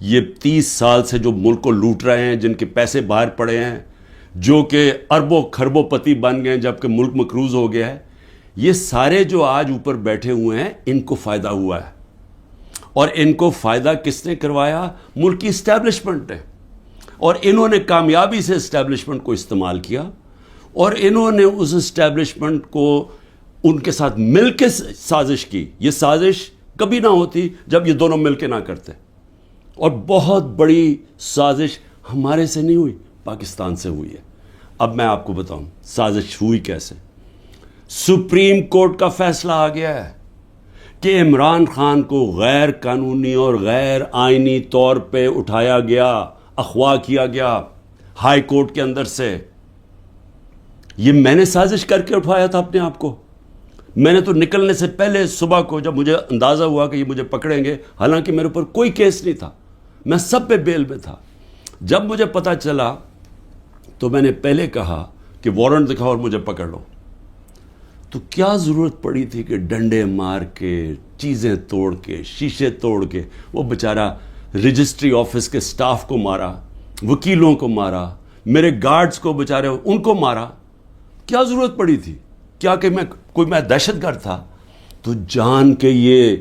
یہ 30 سال سے جو ملک کو لوٹ رہے ہیں، جن کے پیسے باہر پڑے ہیں، جو کہ اربوں کھربوں پتی بن گئے ہیں جبکہ ملک مقروض ہو گیا ہے، یہ سارے جو آج اوپر بیٹھے ہوئے ہیں ان کو فائدہ ہوا ہے. اور ان کو فائدہ کس نے کروایا؟ ملک کی اسٹیبلشمنٹ نے. اور انہوں نے کامیابی سے اسٹیبلشمنٹ کو استعمال کیا، اور انہوں نے اس اسٹیبلشمنٹ کو ان کے ساتھ مل کے سازش کی. یہ سازش کبھی نہ ہوتی جب یہ دونوں مل کے نہ کرتے. اور بہت بڑی سازش ہمارے سے نہیں ہوئی، پاکستان سے ہوئی ہے. اب میں آپ کو بتاؤں سازش ہوئی کیسے. سپریم کورٹ کا فیصلہ آ گیا ہے کہ عمران خان کو غیر قانونی اور غیر آئینی طور پہ اٹھایا گیا، اغوا کیا گیا ہائی کورٹ کے اندر سے. یہ میں نے سازش کر کے اٹھایا تھا اپنے آپ کو. میں نے تو نکلنے سے پہلے صبح کو جب مجھے اندازہ ہوا کہ یہ مجھے پکڑیں گے، حالانکہ میرے اوپر کوئی کیس نہیں تھا، میں سب پہ بیل میں تھا، جب مجھے پتہ چلا تو میں نے پہلے کہا کہ وارنٹ دکھاؤ اور مجھے پکڑ لو. تو کیا ضرورت پڑی تھی کہ ڈنڈے مار کے، چیزیں توڑ کے، شیشے توڑ کے، وہ بیچارہ رجسٹری آفس کے سٹاف کو مارا، وکیلوں کو مارا، میرے گارڈز کو بیچارے ان کو مارا. کیا ضرورت پڑی تھی؟ کیا کہ میں دہشت گرد تھا؟ تو جان کے یہ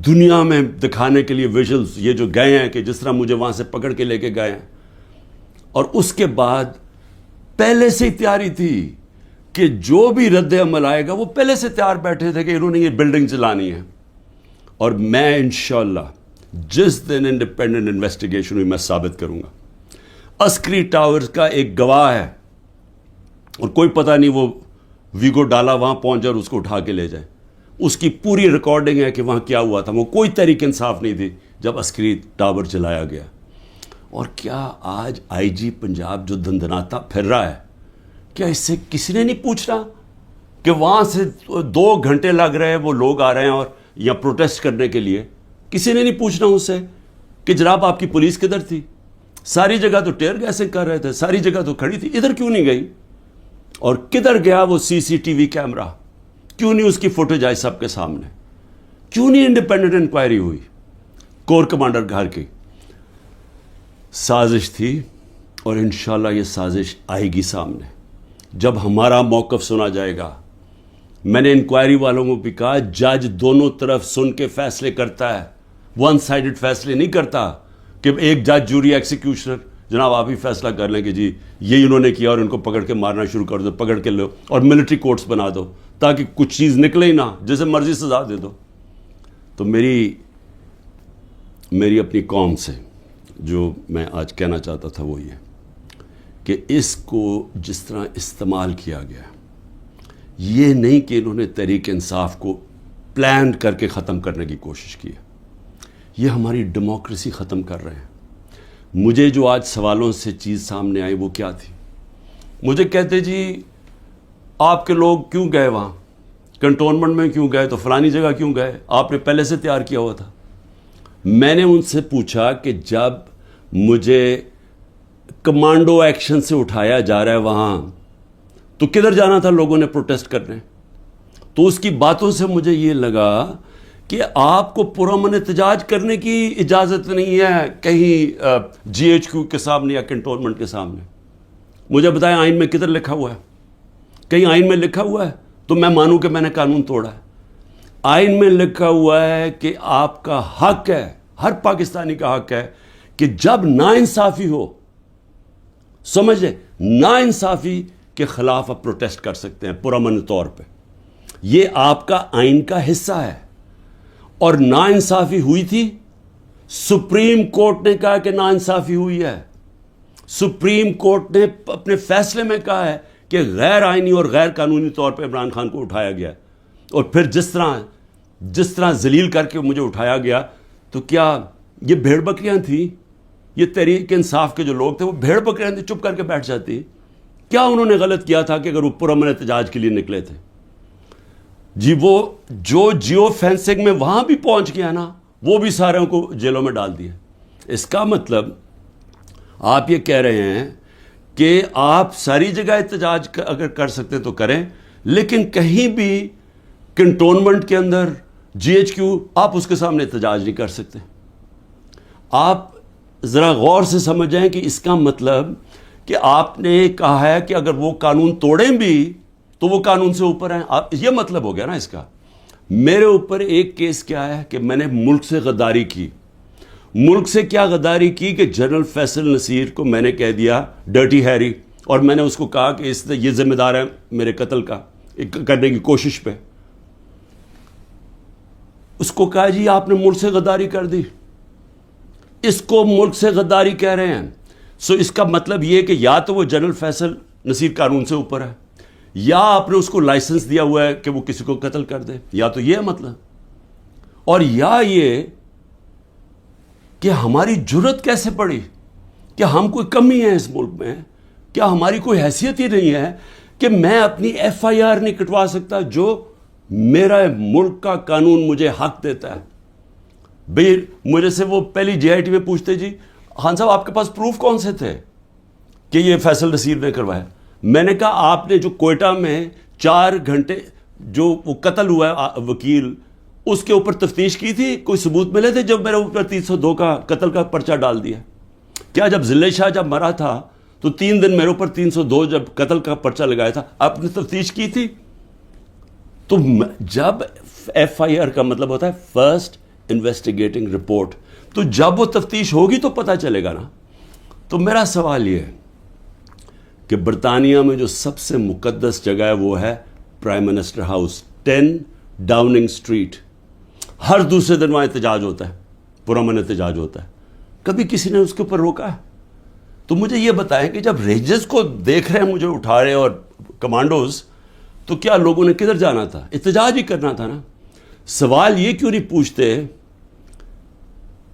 دنیا میں دکھانے کے لیے ویژلز یہ جو گئے ہیں کہ جس طرح مجھے وہاں سے پکڑ کے لے کے گئے ہیں. اور اس کے بعد پہلے سے ہی تیاری تھی کہ جو بھی رد عمل آئے گا وہ پہلے سے تیار بیٹھے تھے کہ انہوں نے یہ بلڈنگ چلانی ہے. اور میں انشاءاللہ جس دن انڈیپینڈنٹ انویسٹیگیشن ہوئی میں ثابت کروں گا. عسکری ٹاورز کا ایک گواہ ہے، اور کوئی پتہ نہیں وہ ویگو ڈالا وہاں پہنچ جائے اور اس کو اٹھا کے لے جائے. اس کی پوری ریکارڈنگ ہے کہ وہاں کیا ہوا تھا. وہ کوئی تحریک انصاف نہیں تھی جب عسکری ٹاور چلایا گیا. اور کیا آج آئی جی پنجاب جو دندناتا پھر رہا ہے، کیا اس سے کسی نے نہیں پوچھ رہا کہ وہاں سے 2 گھنٹے لگ رہے ہیں، وہ لوگ آ رہے ہیں اور یا پروٹیسٹ کرنے کے لیے؟ کسی نے نہیں پوچھنا ان سے کہ جناب آپ کی پولیس کدھر تھی؟ ساری جگہ تو ٹیئر گیسنگ کر رہے تھے، ساری جگہ تو کھڑی تھی، ادھر کیوں نہیں گئی؟ اور کدھر گیا وہ CCTV کیمرہ؟ کیوں نہیں اس کی فوٹیج آئی سب کے سامنے؟ کیوں نہیں انڈیپینڈنٹ انکوائری ہوئی؟ کور کمانڈر گھر کی سازش تھی، اور انشاءاللہ یہ سازش آئے گی سامنے جب ہمارا موقف سنا جائے گا. میں نے انکوائری والوں کو بھی کہا جج دونوں طرف سن کے فیصلے کرتا ہے، ون سائیڈڈ فیصلے نہیں کرتا کہ ایک جج جوری ایکسیکیوشنر جناب آپ ہی فیصلہ کر لیں کہ جی یہی انہوں نے کیا اور ان کو پکڑ کے مارنا شروع کر دو، پکڑ کے لو اور ملٹری کورٹس بنا دو تاکہ کچھ چیز نکلے ہی نہ، جیسے مرضی سزا دے دو. تو میری اپنی قوم سے جو میں آج کہنا چاہتا تھا وہ یہ کہ اس کو جس طرح استعمال کیا گیا، یہ نہیں کہ انہوں نے تحریک انصاف کو پلان کر کے ختم کرنے کی کوشش کی ہے. یہ ہماری ڈیموکریسی ختم کر رہے ہیں. مجھے جو آج سوالوں سے چیز سامنے آئی وہ کیا تھی؟ مجھے کہتے جی آپ کے لوگ کیوں گئے وہاں، کنٹونمنٹ میں کیوں گئے، تو فلانی جگہ کیوں گئے، آپ نے پہلے سے تیار کیا ہوا تھا. میں نے ان سے پوچھا کہ جب مجھے کمانڈو ایکشن سے اٹھایا جا رہا ہے وہاں تو کدھر جانا تھا لوگوں نے پروٹیسٹ کرنے؟ تو اس کی باتوں سے مجھے یہ لگا کہ آپ کو پرامن احتجاج کرنے کی اجازت نہیں ہے کہیں GHQ کے سامنے یا کنٹونمنٹ کے سامنے. مجھے بتائیں آئین میں کدھر لکھا ہوا ہے؟ کہیں آئین میں لکھا ہوا ہے تو میں مانوں کہ میں نے قانون توڑا ہے. آئین میں لکھا ہوا ہے کہ آپ کا حق ہے، ہر پاکستانی کا حق ہے کہ جب ناانصافی ہو، سمجھ لیں ناانصافی کے خلاف آپ پروٹیسٹ کر سکتے ہیں پرامن طور پہ. یہ آپ کا آئین کا حصہ ہے. اور ناانصافی ہوئی تھی، سپریم کورٹ نے کہا کہ ناانصافی ہوئی ہے. سپریم کورٹ نے اپنے فیصلے میں کہا ہے کہ غیر آئینی اور غیر قانونی طور پہ عمران خان کو اٹھایا گیا. اور پھر جس طرح ذلیل کر کے مجھے اٹھایا گیا، تو کیا یہ بھیڑ بکریاں تھیں؟ یہ تحریک انصاف کے جو لوگ تھے وہ بھیڑ بکریاں تھیں، چپ کر کے بیٹھ جاتی؟ کیا انہوں نے غلط کیا تھا کہ اگر وہ پرامن احتجاج کے لیے نکلے تھے؟ جی وہ جو جیو فینسنگ میں وہاں بھی پہنچ گیا نا، وہ بھی ساروں کو جیلوں میں ڈال دیا. اس کا مطلب آپ یہ کہہ رہے ہیں کہ آپ ساری جگہ احتجاج اگر کر سکتے ہیں تو کریں، لیکن کہیں بھی کنٹونمنٹ کے اندر GHQ آپ اس کے سامنے احتجاج نہیں کر سکتے. آپ ذرا غور سے سمجھیں کہ اس کا مطلب کہ آپ نے کہا ہے کہ اگر وہ قانون توڑیں بھی تو وہ قانون سے اوپر ہیں. یہ مطلب ہو گیا نا اس کا. میرے اوپر ایک کیس کیا ہے کہ میں نے ملک سے غداری کی. ملک سے کیا غداری کی کہ جنرل فیصل نصیر کو میں نے کہہ دیا ڈرٹی ہیری, اور میں نے اس کو کہا کہ اس یہ ذمہ دار ہے میرے قتل کا کرنے کی کوشش پہ. اس کو کہا جی آپ نے ملک سے غداری کر دی. اس کو ملک سے غداری کہہ رہے ہیں. سو اس کا مطلب یہ کہ یا تو وہ جنرل فیصل نصیر قانون سے اوپر ہے, یا آپ نے اس کو لائسنس دیا ہوا ہے کہ وہ کسی کو قتل کر دے, یا تو یہ ہے مطلب. اور یا یہ کہ ہماری جرت کیسے پڑی, کہ ہم کوئی کمی ہے اس ملک میں, کیا ہماری کوئی حیثیت ہی نہیں ہے کہ میں اپنی ایف آئی آر نہیں کٹوا سکتا جو میرا ملک کا قانون مجھے حق دیتا ہے. بھئی مجھے سے وہ پہلی جے آئی ٹی میں پوچھتے جی خان صاحب آپ کے پاس پروف کون سے تھے کہ یہ فیصل نصیر نے کروایا. میں نے کہا آپ نے جو کوئٹہ میں 4 گھنٹے جو وہ قتل ہوا ہے وکیل, اس کے اوپر تفتیش کی تھی, کوئی ثبوت ملے تھے جب میرے اوپر 302 کا قتل کا پرچہ ڈال دیا. کیا جب ضلع شاہ جب مرا تھا تو 3 دن میرے اوپر 302 جب قتل کا پرچہ لگایا تھا, آپ نے تفتیش کی تھی؟ تو جب ایف آئی آر کا مطلب ہوتا ہے فرسٹ انویسٹیگیٹنگ رپورٹ, تو جب وہ تفتیش ہوگی تو پتہ چلے گا نا. تو میرا سوال یہ ہے کہ برطانیہ میں جو سب سے مقدس جگہ ہے وہ ہے prime minister house, 10 Downing Street. ہر دوسرے دن وہاں احتجاج ہوتا ہے, پرامن احتجاج ہوتا ہے. کبھی کسی نے اس کے اوپر روکا ہے؟ تو مجھے یہ بتائیں کہ جب رینجرز کو دیکھ رہے ہیں مجھے اٹھا رہے اور کمانڈوز, تو کیا لوگوں نے کدھر جانا تھا؟ احتجاج ہی کرنا تھا نا. سوال یہ کیوں نہیں پوچھتے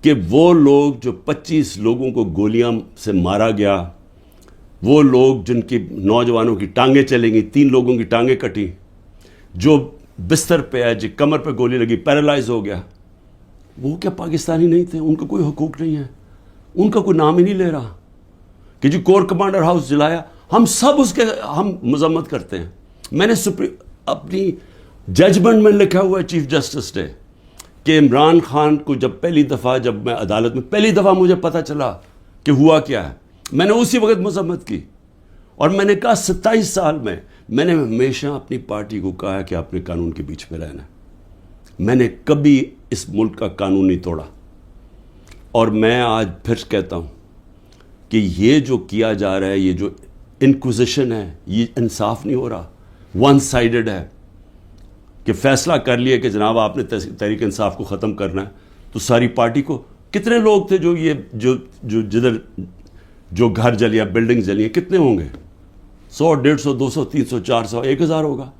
کہ وہ لوگ جو 25 لوگوں کو گولیاں سے مارا گیا, وہ لوگ جن کی نوجوانوں کی ٹانگیں چلیں گی, 3 لوگوں کی ٹانگیں کٹی, جو بستر پہ ہے, جو کمر پہ گولی لگی پیرالائز ہو گیا, وہ کیا پاکستانی نہیں تھے؟ ان کا کوئی حقوق نہیں ہے, ان کا کوئی نام ہی نہیں لے رہا کہ جی کور کمانڈر ہاؤس جلایا. ہم سب اس کے ہم مذمت کرتے ہیں. میں نے اپنی ججمنٹ میں لکھا ہوا ہے چیف جسٹس نے کہ عمران خان کو جب پہلی دفعہ جب میں عدالت میں پہلی دفعہ مجھے پتہ چلا کہ ہوا کیا ہے, میں نے اسی وقت مذمت کی. اور میں نے کہا 27 سال میں نے ہمیشہ اپنی پارٹی کو کہا ہے کہ آپ نے قانون کے بیچ میں رہنا ہے. میں نے کبھی اس ملک کا قانون نہیں توڑا. اور میں آج پھر کہتا ہوں کہ یہ جو کیا جا رہا ہے, یہ جو انکوزیشن ہے, یہ انصاف نہیں ہو رہا, ون سائیڈڈ ہے. کہ فیصلہ کر لیا کہ جناب آپ نے تحریک انصاف کو ختم کرنا ہے, تو ساری پارٹی کو کتنے لوگ تھے جو یہ جو جدھر جو گھر جلیا, بلڈنگ جلی, کتنے ہوں گے؟ 100 150 200 300 400 1000 ہوگا.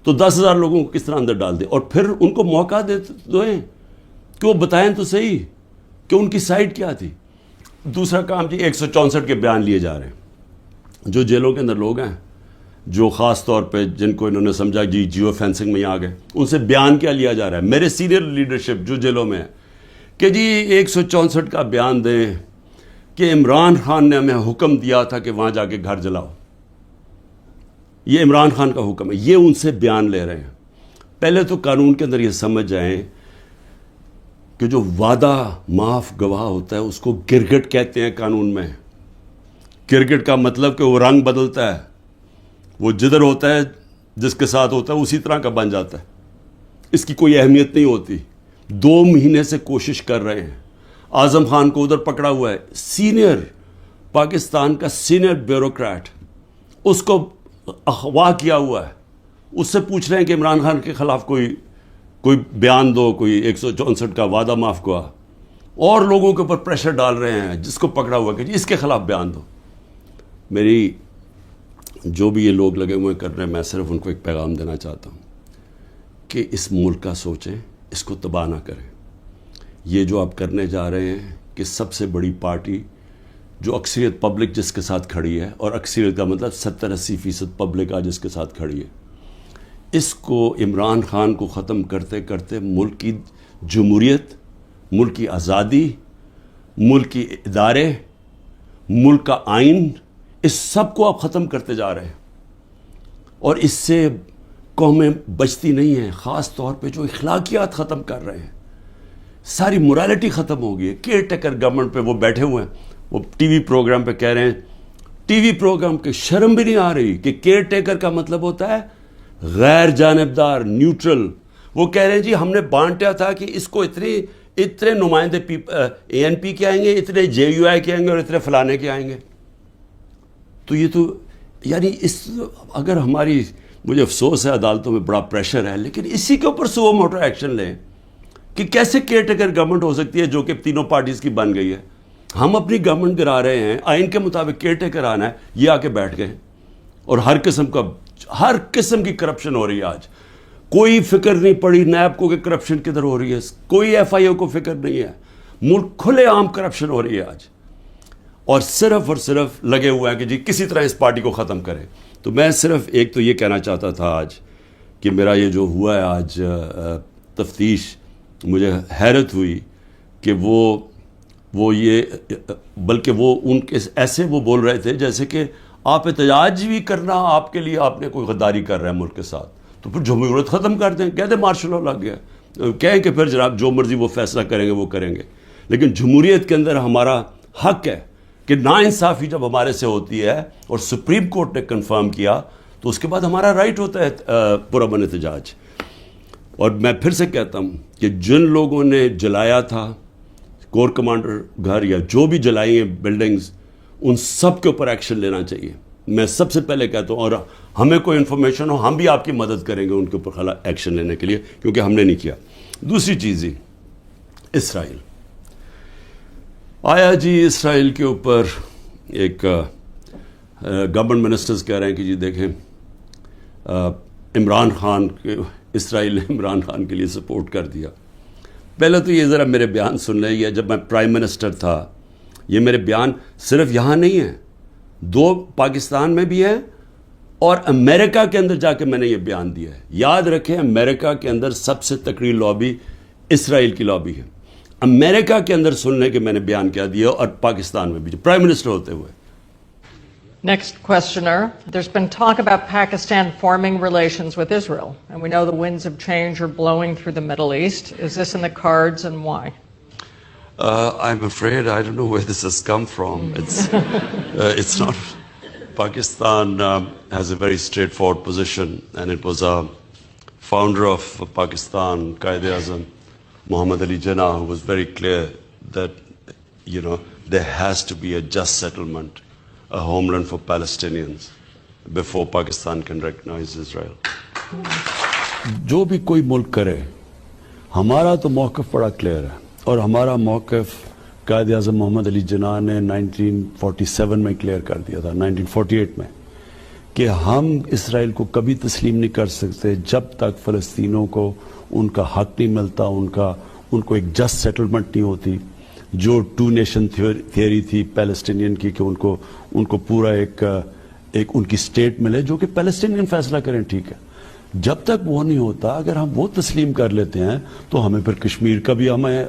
تو 10,000 لوگوں کو کس طرح اندر ڈال دیں, اور پھر ان کو موقع دیں کہ وہ بتائیں تو صحیح کہ ان کی سائڈ کیا تھی. دوسرا کام جی 164 کے بیان لیے جا رہے ہیں. جو جیلوں کے اندر لوگ ہیں, جو خاص طور پہ جن کو انہوں نے سمجھا جی جیو فینسنگ میں آ گئے, ان سے بیان کیا لیا جا رہا ہے؟ میرے سینئر لیڈرشپ جو جیلوں میں ہے کہ جی 164 کا بیان دیں کہ عمران خان نے ہمیں حکم دیا تھا کہ وہاں جا کے گھر جلاؤ. یہ عمران خان کا حکم ہے, یہ ان سے بیان لے رہے ہیں. پہلے تو قانون کے اندر یہ سمجھ جائیں کہ جو وعدہ معاف گواہ ہوتا ہے اس کو گرگٹ کہتے ہیں قانون میں. گرگٹ کا مطلب کہ وہ رنگ بدلتا ہے, وہ جدھر ہوتا ہے جس کے ساتھ ہوتا ہے اسی طرح کا بن جاتا ہے, اس کی کوئی اہمیت نہیں ہوتی. 2 مہینے سے کوشش کر رہے ہیں. اعظم خان کو ادھر پکڑا ہوا ہے, سینئر پاکستان کا سینئر بیوروکریٹ, اس کو اغوا کیا ہوا ہے. اس سے پوچھ رہے ہیں کہ عمران خان کے خلاف کوئی بیان دو, کوئی 164 کا وعدہ معاف گواہ, اور لوگوں کے اوپر پریشر ڈال رہے ہیں جس کو پکڑا ہوا کہ جی اس کے خلاف بیان دو. میری جو بھی یہ لوگ لگے ہوئے کر رہے ہیں, میں صرف ان کو ایک پیغام دینا چاہتا ہوں کہ اس ملک کا سوچیں, اس کو تباہ نہ کریں. یہ جو آپ کرنے جا رہے ہیں کہ سب سے بڑی پارٹی جو اکثریت پبلک جس کے ساتھ کھڑی ہے, اور اکثریت کا مطلب 70-80% پبلک آج جس کے ساتھ کھڑی ہے, اس کو عمران خان کو ختم کرتے کرتے ملک کی جمہوریت, ملک کی آزادی, ملک کی ادارے, ملک کا آئین, اس سب کو آپ ختم کرتے جا رہے ہیں. اور اس سے قومیں بچتی نہیں ہیں, خاص طور پہ جو اخلاقیات ختم کر رہے ہیں. ساری morality ختم ہو گئی ہے. کیئر ٹیکر گورنمنٹ پہ وہ بیٹھے ہوئے ہیں, وہ ٹی وی پروگرام پہ کہہ رہے ہیں, ٹی وی پروگرام کے شرم بھی نہیں آ رہی کہ کیئر ٹیکر کا مطلب ہوتا ہے غیر جانبدار, نیوٹرل. وہ کہہ رہے ہیں جی ہم نے بانٹا تھا کہ اس کو اتنے نمائندے اے این پی کے آئیں گے, اتنے جے یو آئی کے آئیں گے اور اتنے فلانے کے آئیں گے. تو یہ تو یعنی اگر ہماری, مجھے افسوس ہے عدالتوں میں بڑا پریشر ہے, لیکن اسی کے اوپر سو موٹر ایکشن لیں کہ کیسے کیئر ٹیکر گورنمنٹ ہو سکتی ہے جو کہ تینوں پارٹیز کی بن گئی ہے. ہم اپنی گورنمنٹ گرا رہے ہیں, آئین کے مطابق کیئر ٹیکر آنا ہے, یہ آ کے بیٹھ گئے اور ہر قسم کی کرپشن ہو رہی ہے. آج کوئی فکر نہیں پڑی نیب کو کہ کرپشن کدھر ہو رہی ہے, کوئی ایف آئی او کو فکر نہیں ہے. ملک کھلے عام کرپشن ہو رہی ہے آج, اور صرف لگے ہوئے ہیں کہ جی کسی طرح اس پارٹی کو ختم کریں. تو میں صرف ایک تو یہ کہنا چاہتا تھا آج کہ میرا یہ جو ہوا ہے آج تفتیش, مجھے حیرت ہوئی کہ وہ یہ, بلکہ وہ ان کے ایسے وہ بول رہے تھے جیسے کہ آپ احتجاج بھی کرنا آپ کے لیے آپ نے کوئی غداری کر رہا ہے ملک کے ساتھ, تو پھر جمہوریت ختم کر دیں, کہہ دیں مارشل لا لگ گیا, کہیں کہ پھر جناب جو مرضی وہ فیصلہ کریں گے وہ کریں گے. لیکن جمہوریت کے اندر ہمارا حق ہے کہ ناانصافی جب ہمارے سے ہوتی ہے اور سپریم کورٹ نے کنفرم کیا تو اس کے بعد ہمارا رائٹ ہوتا ہے پرامن احتجاج. اور میں پھر سے کہتا ہوں کہ جن لوگوں نے جلایا تھا کور کمانڈر گھر یا جو بھی جلائی ہیں بلڈنگز, ان سب کے اوپر ایکشن لینا چاہیے. میں سب سے پہلے کہتا ہوں, اور ہمیں کوئی انفارمیشن ہو ہم بھی آپ کی مدد کریں گے ان کے اوپر ایکشن لینے کے لیے, کیونکہ ہم نے نہیں کیا. دوسری چیز ہی اسرائیل آیا جی, اسرائیل کے اوپر ایک گورنمنٹ منسٹرز کہہ رہے ہیں کہ جی دیکھیں عمران خان کے, اسرائیل نے عمران خان کے لیے سپورٹ کر دیا. پہلے تو یہ ذرا میرے بیان سن لیں, یہ جب میں پرائم منسٹر تھا, یہ میرے بیان صرف یہاں نہیں ہیں, 2 پاکستان میں بھی ہیں اور امریکہ کے اندر جا کے میں نے یہ بیان دیا ہے. یاد رکھیں امریکہ کے اندر سب سے تکڑی لابی اسرائیل کی لابی ہے. امریکہ کے اندر سننے کے میں نے بیان کیا دیا, اور پاکستان میں بھی پرائم منسٹر ہوتے ہوئے. Next questioner. There's been talk about Pakistan forming relations with Israel, and we know the winds of change are blowing through the Middle East. Is this in the cards, and why? I'm afraid I don't know where this has come from. It's not. Pakistan has a very straightforward position, and it was a founder of Pakistan, Quaid-e-Azam, Muhammad Ali Jinnah, who was very clear that, there has to be a just settlement, a homeland for Palestinians before Pakistan can recognize Israel. جو بھی کوئی ملک کرے, ہمارا تو موقف بڑا clear ہے, اور ہمارا موقف قائد اعظم محمد علی جناح نے 1947 میں کلیئر کر دیا تھا, 1948 میں, کہ ہم اسرائیل کو کبھی تسلیم نہیں کر سکتے جب تک فلسطینوں کو ان کا حق نہیں ملتا, ان کو ایک جسٹ سیٹلمنٹ نہیں ہوتی. جو 2 نیشن تھیوری تھی پیلسٹینین کی کہ ان کو پورا ایک ان کی اسٹیٹ ملے جو کہ پیلسٹینین فیصلہ کریں, ٹھیک ہے. جب تک وہ نہیں ہوتا, اگر ہم وہ تسلیم کر لیتے ہیں تو ہمیں پھر کشمیر کا بھی, ہمیں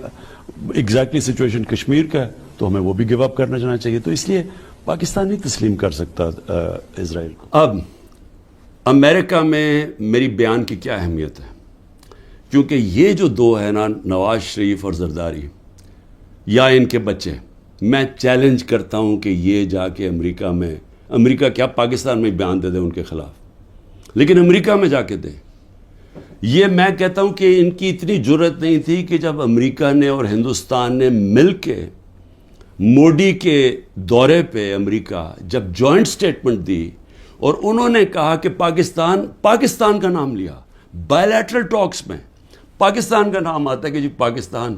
ایگزیکٹلی سچویشن کشمیر کا ہے تو ہمیں وہ بھی گیو اپ کرنا چاہنا چاہیے. تو اس لیے پاکستان نہیں تسلیم کر سکتا اسرائیل کو. اب امریکہ میں میری بیان کی کیا اہمیت ہے, کیونکہ یہ جو 2 ہیں نا, نواز شریف اور زرداری یا ان کے بچے, میں چیلنج کرتا ہوں کہ یہ جا کے امریکہ کیا پاکستان میں بیان دے دے ان کے خلاف, لیکن امریکہ میں جا کے دے. یہ میں کہتا ہوں کہ ان کی اتنی جرت نہیں تھی کہ جب امریکہ نے اور ہندوستان نے مل کے موڈی کے دورے پہ امریکہ جب جوائنٹ سٹیٹمنٹ دی اور انہوں نے کہا کہ پاکستان کا نام لیا بائیلیٹرل ٹاکس میں, پاکستان کا نام آتا ہے کہ جی پاکستان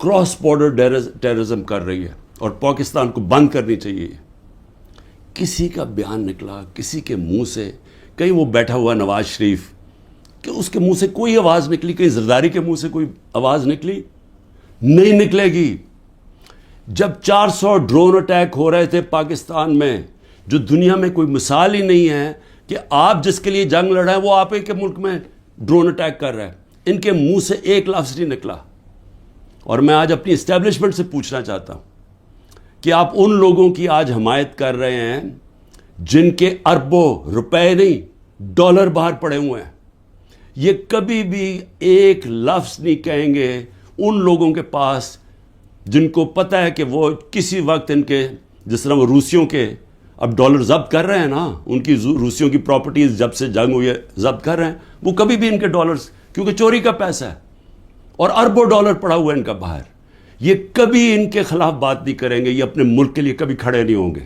کراس بارڈر ٹیررزم کر رہی ہے اور پاکستان کو بند کرنی چاہیے. کسی کا بیان نکلا کسی کے منہ سے, کہیں وہ بیٹھا ہوا نواز شریف کہ اس کے منہ سے کوئی آواز نکلی, کہیں زرداری کے منہ سے کوئی آواز نکلی؟ نہیں نکلے گی. جب 400 ڈرون اٹیک ہو رہے تھے پاکستان میں, جو دنیا میں کوئی مثال ہی نہیں ہے کہ آپ جس کے لیے جنگ لڑ رہے ہیں وہ آپ کے ملک میں ڈرون اٹیک کر رہے ہیں, ان کے منہ سے ایک لفظ نہیں نکلا. اور میں آج اپنی اسٹیبلشمنٹ سے پوچھنا چاہتا ہوں کہ آپ ان لوگوں کی آج حمایت کر رہے ہیں جن کے اربوں روپے نہیں ڈالر باہر پڑے ہوئے ہیں. یہ کبھی بھی ایک لفظ نہیں کہیں گے ان لوگوں کے پاس جن کو پتہ ہے کہ وہ کسی وقت ان کے، جس طرح وہ روسیوں کے اب ڈالر ضبط کر رہے ہیں نا، ان کی روسیوں کی پراپرٹیز جب سے جنگ ہوئی ہے ضبط کر رہے ہیں، وہ کبھی بھی ان کے ڈالرز، کیونکہ چوری کا پیسہ ہے اور اربوں ڈالر پڑا ہوا ہے ان کا باہر، یہ کبھی ان کے خلاف بات نہیں کریں گے، یہ اپنے ملک کے لیے کبھی کھڑے نہیں ہوں گے.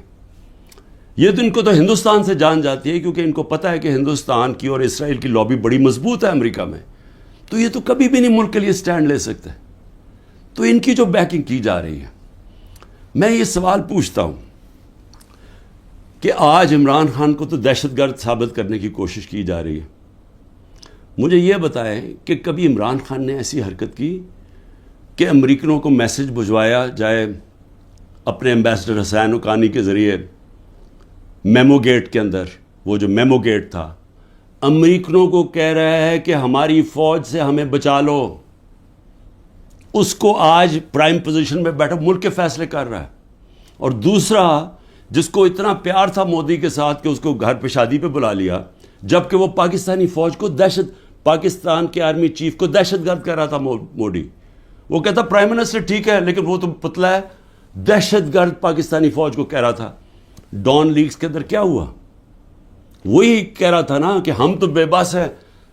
یہ تو ان کو تو ہندوستان سے جان جاتی ہے، کیونکہ ان کو پتہ ہے کہ ہندوستان کی اور اسرائیل کی لابی بڑی مضبوط ہے امریکہ میں، تو یہ تو کبھی بھی نہیں ملک کے لیے سٹینڈ لے سکتے. تو ان کی جو بیکنگ کی جا رہی ہے، میں یہ سوال پوچھتا ہوں کہ آج عمران خان کو تو دہشت گرد ثابت کرنے کی کوشش کی جا رہی ہے. مجھے یہ بتائیں کہ کبھی عمران خان نے ایسی حرکت کی کہ امریکنوں کو میسج بھجوایا جائے اپنے ایمبیسڈر حسین حقانی کے ذریعے میمو گیٹ کے اندر، وہ جو میمو گیٹ تھا، امریکنوں کو کہہ رہا ہے کہ ہماری فوج سے ہمیں بچا لو، اس کو آج پرائم پوزیشن میں بیٹھا ملک کے فیصلے کر رہا ہے. اور دوسرا، جس کو اتنا پیار تھا مودی کے ساتھ کہ اس کو گھر پہ شادی پہ بلا لیا، جبکہ وہ پاکستانی فوج کو پاکستان کے آرمی چیف کو دہشت گرد کہہ رہا تھا مودی. وہ کہتا پرائم منسٹر ٹھیک ہے لیکن وہ تو پتلا ہے، دہشت گرد پاکستانی فوج کو کہہ رہا تھا. ڈان لیگز کے اندر کیا ہوا؟ وہی کہہ رہا تھا نا کہ ہم تو بے بس ہیں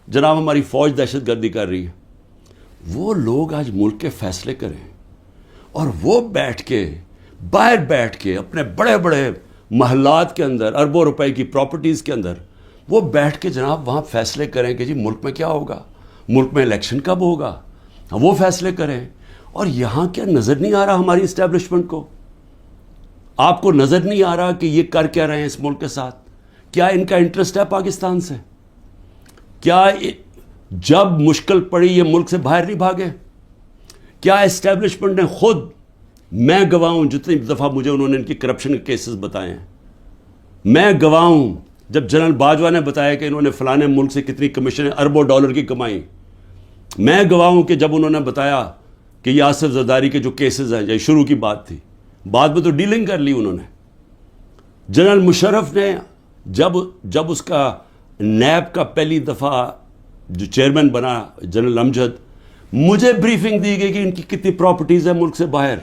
جناب، ہماری فوج دہشت گردی کر رہی ہے. وہ لوگ آج ملک کے فیصلے کریں اور وہ بیٹھ کے باہر بیٹھ کے اپنے بڑے بڑے محلات کے اندر، اربوں روپے کی پراپرٹیز کے اندر وہ بیٹھ کے جناب وہاں فیصلے کریں کہ جی ملک میں کیا ہوگا، ملک میں الیکشن کب ہوگا، وہ فیصلے کریں. اور یہاں کیا نظر نہیں آ رہا ہماری اسٹیبلشمنٹ کو؟ آپ کو نظر نہیں آ رہا کہ یہ کر کیا رہے ہیں اس ملک کے ساتھ؟ کیا ان کا انٹرسٹ ہے پاکستان سے؟ کیا جب مشکل پڑی یہ ملک سے باہر نہیں بھاگے؟ کیا اسٹیبلشمنٹ نے خود، میں گواہ ہوں جتنی دفعہ مجھے انہوں نے ان کی کرپشن کے کیسز بتائے ہیں، میں گواہ ہوں جب جنرل باجوہ نے بتایا کہ انہوں نے فلانے ملک سے کتنی کمیشن اربوں ڈالر کی کمائی، میں گواہ ہوں کہ جب انہوں نے بتایا کہ یہ آصف زرداری کے جو کیسز ہیں، یہ شروع کی بات تھی، بعد میں تو ڈیلنگ کر لی انہوں نے. جنرل مشرف نے جب اس کا نیب کا پہلی دفعہ جو چیئرمین بنا جنرل امجد، مجھے بریفنگ دی گئی کہ ان کی کتنی پراپرٹیز ہیں ملک سے باہر.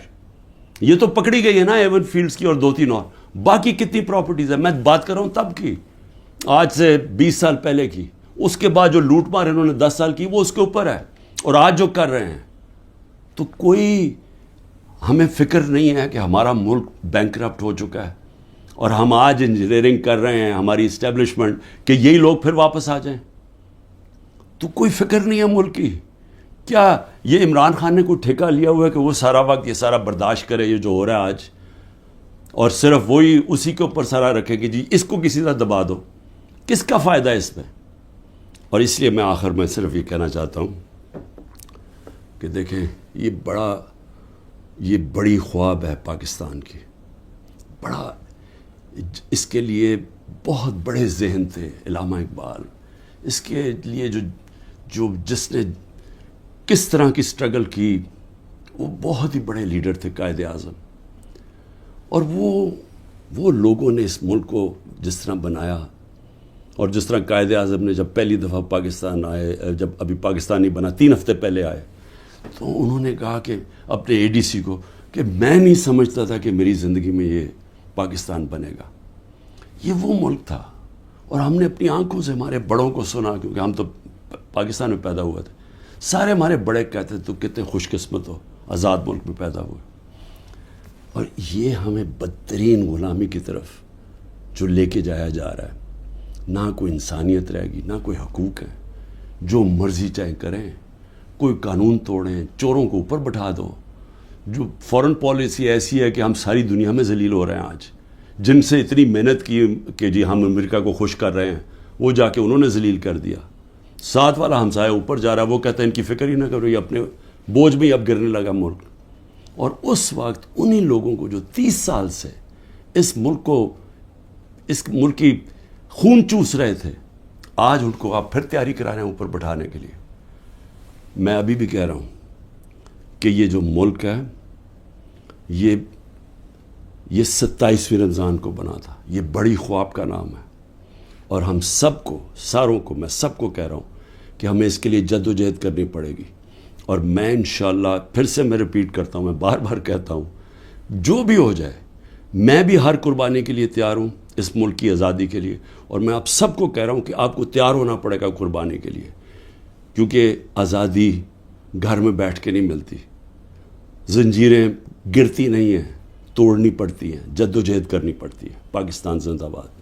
یہ تو پکڑی گئی ہے نا ایون فیلڈز کی اور 2-3 اور، باقی کتنی پراپرٹیز ہیں؟ میں بات کر رہا ہوں تب کی، آج سے 20 سال پہلے کی. اس کے بعد جو لوٹ مار انہوں نے 10 سال کی وہ اس کے اوپر ہے، اور آج جو کر رہے ہیں. تو کوئی ہمیں فکر نہیں ہے کہ ہمارا ملک بینکرپٹ ہو چکا ہے اور ہم آج انجینئرنگ کر رہے ہیں ہماری اسٹیبلشمنٹ کہ یہی لوگ پھر واپس آ جائیں. تو کوئی فکر نہیں ہے ملک کی. کیا یہ عمران خان نے کوئی ٹھیکہ لیا ہوا ہے کہ وہ سارا وقت یہ سارا برداشت کرے یہ جو ہو رہا ہے آج، اور صرف وہی اسی کے اوپر سارا رکھے کہ جی اس کو کسی طرح دبا دو؟ کس کا فائدہ ہے اس میں؟ اور اس لیے میں آخر میں صرف یہ کہنا چاہتا ہوں کہ دیکھیں یہ بڑی خواب ہے پاکستان کی، بڑا، اس کے لیے بہت بڑے ذہن تھے علامہ اقبال، اس کے لیے جس نے کس طرح کی سٹرگل کی، وہ بہت ہی بڑے لیڈر تھے، قائد اعظم. اور وہ لوگوں نے اس ملک کو جس طرح بنایا، اور جس طرح قائد اعظم نے جب پہلی دفعہ پاکستان آئے، جب ابھی پاکستان نہیں بنا 3 ہفتے پہلے آئے، تو انہوں نے کہا کہ اپنے اے ڈی سی کو کہ میں نہیں سمجھتا تھا کہ میری زندگی میں یہ پاکستان بنے گا. یہ وہ ملک تھا، اور ہم نے اپنی آنکھوں سے ہمارے بڑوں کو سنا، کیونکہ ہم تو پاکستان میں پیدا ہوا تھے. سارے ہمارے بڑے کہتے تو کتنے خوش قسمت ہو، آزاد ملک میں پیدا ہوئے. اور یہ ہمیں بدترین غلامی کی طرف جو لے کے جایا جا رہا ہے. نہ کوئی انسانیت رہے گی، نہ کوئی حقوق ہیں، جو مرضی چاہے کریں، کوئی قانون توڑیں، چوروں کو اوپر بٹھا دو. جو فورن پالیسی ایسی ہے کہ ہم ساری دنیا میں ذلیل ہو رہے ہیں آج، جن سے اتنی محنت کی کہ جی ہم امریکہ کو خوش کر رہے ہیں، وہ جا کے انہوں نے ذلیل کر دیا. ساتھ والا ہمسایہ اوپر جا رہا ہے، وہ کہتا ہے ان کی فکر ہی نہ کرو، یہ اپنے بوجھ میں ہی اب گرنے لگا ملک. اور اس وقت انہی لوگوں کو جو 30 سال سے اس ملک کی خون چوس رہے تھے، آج ان کو آپ پھر تیاری کرا رہے ہیں اوپر بٹھانے کے لیے. میں ابھی بھی کہہ رہا ہوں کہ یہ جو ملک ہے، یہ 27ویں رمضان کو بنا تھا. یہ بڑی خواب کا نام ہے، اور ہم سب کو، ساروں کو، میں سب کو کہہ رہا ہوں کہ ہمیں اس کے لیے جد و جہد کرنی پڑے گی. اور میں انشاءاللہ پھر سے میں ریپیٹ کرتا ہوں، میں بار بار کہتا ہوں، جو بھی ہو جائے میں بھی ہر قربانی کے لیے تیار ہوں اس ملک کی آزادی کے لیے، اور میں آپ سب کو کہہ رہا ہوں کہ آپ کو تیار ہونا پڑے گا قربانی کے لیے، کیونکہ آزادی گھر میں بیٹھ کے نہیں ملتی، زنجیریں گرتی نہیں ہیں، توڑنی پڑتی ہیں، جد و جہد کرنی پڑتی ہے۔ پاکستان زندہ باد۔